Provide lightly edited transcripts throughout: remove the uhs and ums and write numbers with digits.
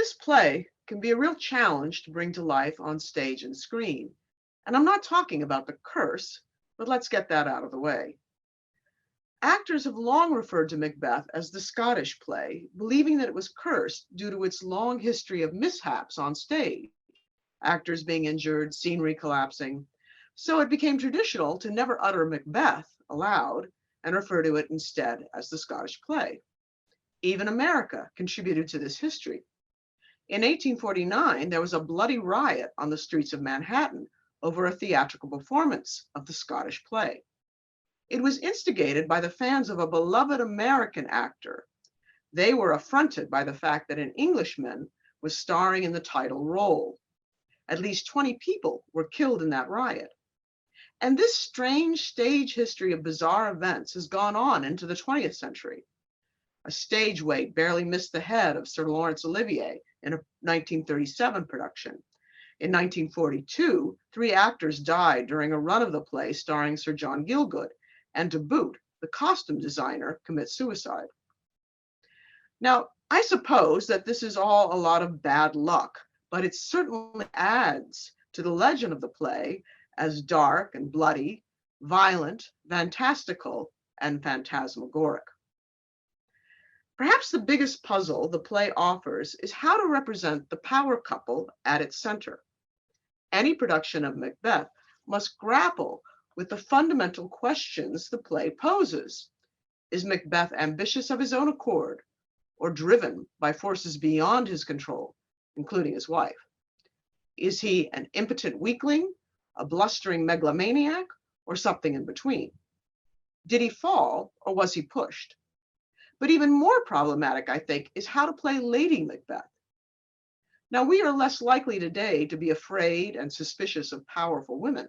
this play can be a real challenge to bring to life on stage and screen. And I'm not talking about the curse, but let's get that out of the way. Actors have long referred to Macbeth as the Scottish play, believing that it was cursed due to its long history of mishaps on stage, actors being injured, scenery collapsing. So it became traditional to never utter Macbeth aloud and refer to it instead as the Scottish play. Even America contributed to this history. In 1849, there was a bloody riot on the streets of Manhattan over a theatrical performance of the Scottish play. It was instigated by the fans of a beloved American actor. They were affronted by the fact that an Englishman was starring in the title role. At least 20 people were killed in that riot. And this strange stage history of bizarre events has gone on into the 20th century. A stage weight barely missed the head of Sir Laurence Olivier in a 1937 production. In 1942, 3 actors died during a run of the play starring Sir John Gielgud, and to boot, the costume designer commits suicide. Now, I suppose that this is all a lot of bad luck, but it certainly adds to the legend of the play as dark and bloody, violent, fantastical, and phantasmagoric. Perhaps the biggest puzzle the play offers is how to represent the power couple at its center. Any production of Macbeth must grapple with the fundamental questions the play poses. Is Macbeth ambitious of his own accord or driven by forces beyond his control, including his wife? Is he an impotent weakling, a blustering megalomaniac, or something in between? Did he fall or was he pushed? But even more problematic, I think, is how to play Lady Macbeth. Now, we are less likely today to be afraid and suspicious of powerful women,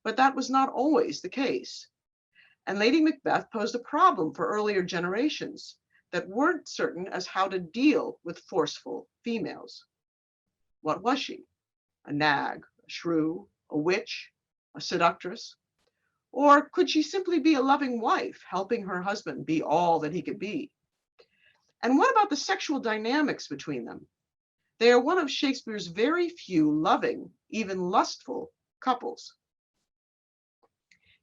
but that was not always the case. And Lady Macbeth posed a problem for earlier generations that weren't certain as how to deal with forceful females. What was she? A nag, a shrew, a witch, a seductress? Or could she simply be a loving wife, helping her husband be all that he could be? And what about the sexual dynamics between them? They are one of Shakespeare's very few loving, even lustful couples.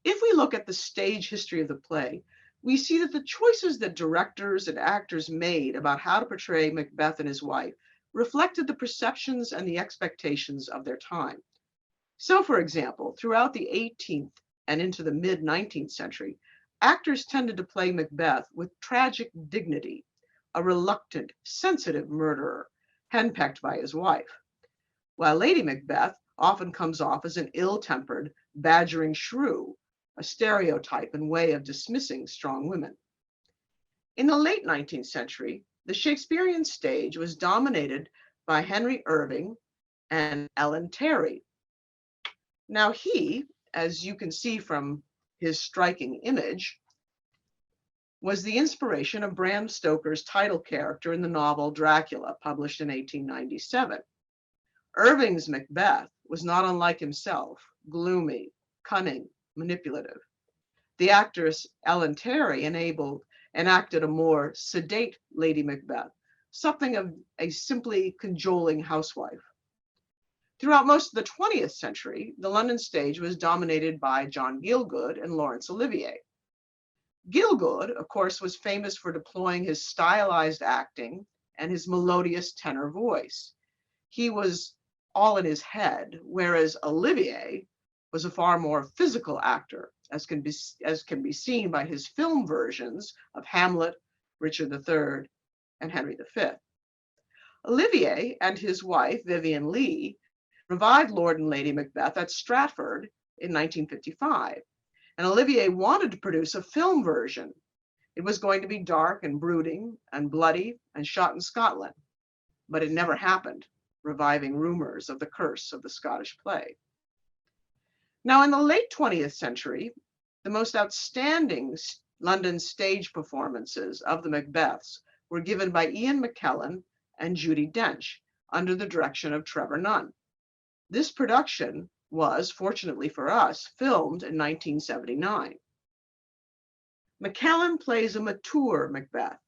If we look at the stage history of the play, we see that the choices that directors and actors made about how to portray Macbeth and his wife reflected the perceptions and the expectations of their time. So, for example, throughout the 18th and into the mid-19th century, actors tended to play Macbeth with tragic dignity, a reluctant, sensitive murderer, henpecked by his wife, while Lady Macbeth often comes off as an ill-tempered, badgering shrew, a stereotype and way of dismissing strong women. In the late 19th century, the Shakespearean stage was dominated by Henry Irving and Ellen Terry. Now he, as you can see from his striking image, was the inspiration of Bram Stoker's title character in the novel Dracula, published in 1897. Irving's Macbeth was not unlike himself, gloomy, cunning, manipulative. The actress Ellen Terry enacted a more sedate Lady Macbeth, something of a simply cajoling housewife. Throughout most of the 20th century, the London stage was dominated by John Gielgud and Laurence Olivier. Gielgud, of course, was famous for deploying his stylized acting and his melodious tenor voice. He was all in his head, whereas Olivier was a far more physical actor, as can be seen by his film versions of Hamlet, Richard III, and Henry V. Olivier and his wife, Vivien Leigh, revived Lord and Lady Macbeth at Stratford in 1955. And Olivier wanted to produce a film version. It was going to be dark and brooding and bloody and shot in Scotland, but it never happened, reviving rumors of the curse of the Scottish play. Now, in the late 20th century, the most outstanding London stage performances of the Macbeths were given by Ian McKellen and Judi Dench under the direction of Trevor Nunn. This production was, fortunately for us, filmed in 1979. McKellen plays a mature Macbeth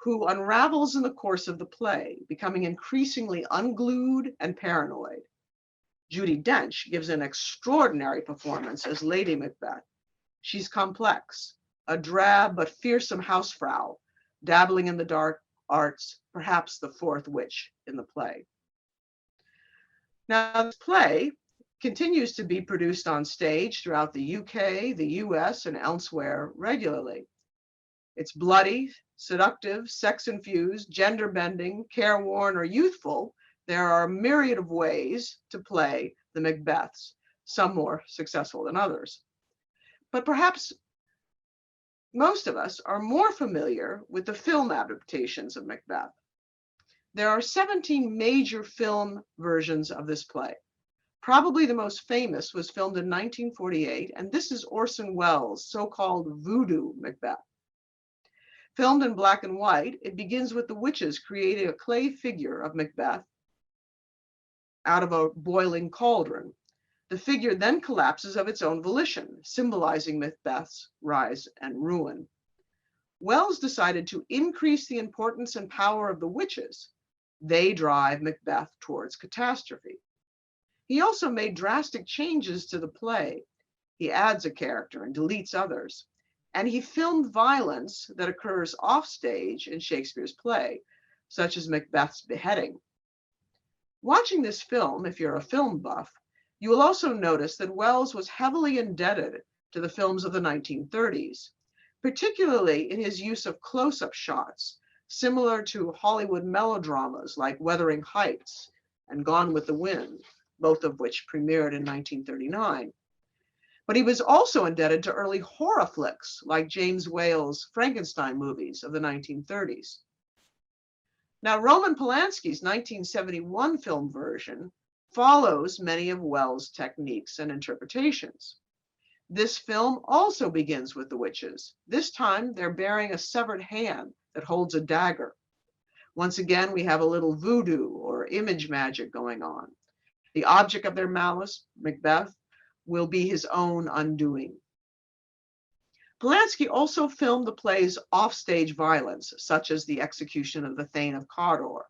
who unravels in the course of the play, becoming increasingly unglued and paranoid. Judi Dench gives an extraordinary performance as Lady Macbeth. She's complex, a drab but fearsome housefrau, dabbling in the dark arts, perhaps the fourth witch in the play. Now, this play continues to be produced on stage throughout the UK, the US, and elsewhere regularly. It's bloody, seductive, sex-infused, gender-bending, careworn, or youthful. There are a myriad of ways to play the Macbeths, some more successful than others. But perhaps most of us are more familiar with the film adaptations of Macbeth. There are 17 major film versions of this play. Probably the most famous was filmed in 1948, and this is Orson Welles' so-called voodoo Macbeth. Filmed in black and white, it begins with the witches creating a clay figure of Macbeth out of a boiling cauldron. The figure then collapses of its own volition, symbolizing Macbeth's rise and ruin. Welles decided to increase the importance and power of the witches. They drive Macbeth towards catastrophe. He also made drastic changes to the play. He adds a character and deletes others. And he filmed violence that occurs offstage in Shakespeare's play, such as Macbeth's beheading. Watching this film, if you're a film buff, you will also notice that Welles was heavily indebted to the films of the 1930s, particularly in his use of close-up shots, similar to Hollywood melodramas like Wuthering Heights and Gone with the Wind, both of which premiered in 1939. But he was also indebted to early horror flicks like James Whale's Frankenstein movies of the 1930s. Now, Roman Polanski's 1971 film version follows many of Welles' techniques and interpretations. This film also begins with the witches. This time, they're bearing a severed hand that holds a dagger. Once again, we have a little voodoo or image magic going on. The object of their malice, Macbeth, will be his own undoing. Polanski also filmed the play's offstage violence, such as the execution of the Thane of Cawdor.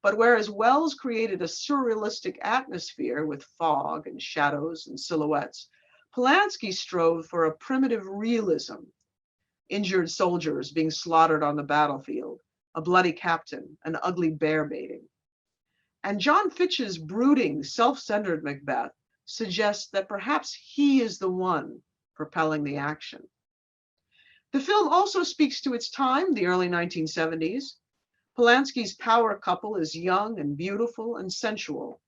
But whereas Welles created a surrealistic atmosphere with fog and shadows and silhouettes, Polanski strove for a primitive realism. Injured soldiers being slaughtered on the battlefield, a bloody captain, an ugly bear baiting. And John Fitch's brooding, self-centered Macbeth suggests that perhaps he is the one propelling the action. The film also speaks to its time, the early 1970s. Polanski's power couple is young and beautiful and sensual.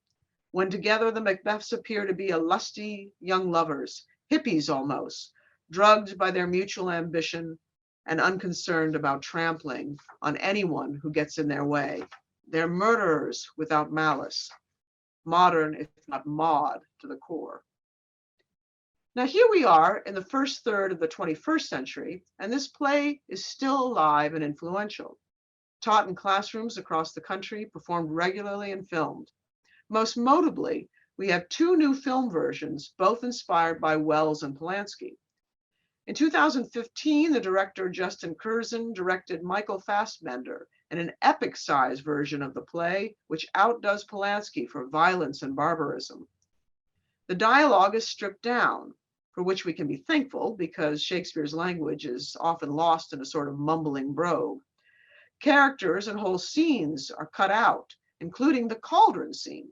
When together, the Macbeths appear to be a lusty young lovers, hippies almost, drugged by their mutual ambition and unconcerned about trampling on anyone who gets in their way. They're murderers without malice, modern, if not mod, to the core. Now, here we are in the first third of the 21st century, and this play is still alive and influential. Taught in classrooms across the country, performed regularly and filmed. Most notably, we have two new film versions, both inspired by Welles and Polanski. In 2015, the director Justin Curzon directed Michael Fassbender in an epic-sized version of the play, which outdoes Polanski for violence and barbarism. The dialogue is stripped down, for which we can be thankful because Shakespeare's language is often lost in a sort of mumbling brogue. Characters and whole scenes are cut out, including the cauldron scene.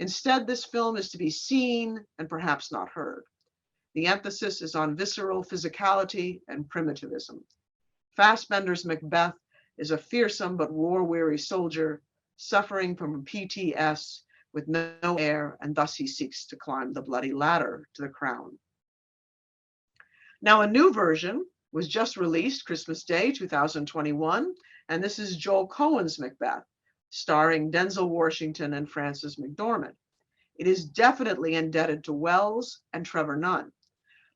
Instead, this film is to be seen and perhaps not heard. The emphasis is on visceral physicality and primitivism. Fassbender's Macbeth is a fearsome but war-weary soldier suffering from PTS with no heir, and thus he seeks to climb the bloody ladder to the crown. Now, a new version was just released Christmas Day 2021, and this is Joel Coen's Macbeth, starring Denzel Washington and Frances McDormand. It is definitely indebted to Welles and Trevor Nunn.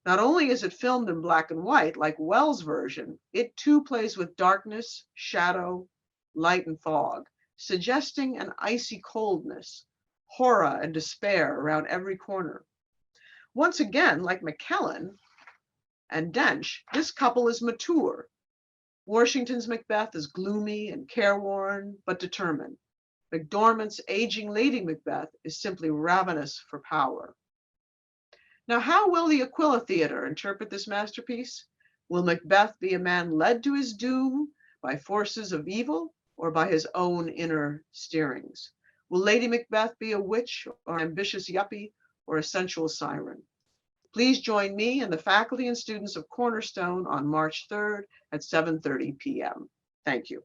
Not only is it filmed in black and white like Welles' version, it too plays with darkness, shadow, light, and fog, suggesting an icy coldness, horror and despair around every corner. Once again, like McKellen and Dench, this couple is mature. Washington's Macbeth is gloomy and careworn, but determined. MacDormand's aging Lady Macbeth is simply ravenous for power. Now, how will the Aquila Theater interpret this masterpiece? Will Macbeth be a man led to his doom by forces of evil or by his own inner steerings? Will Lady Macbeth be a witch or an ambitious yuppie or a sensual siren? Please join me and the faculty and students of Cornerstone on March 3rd at 7:30 p.m. Thank you.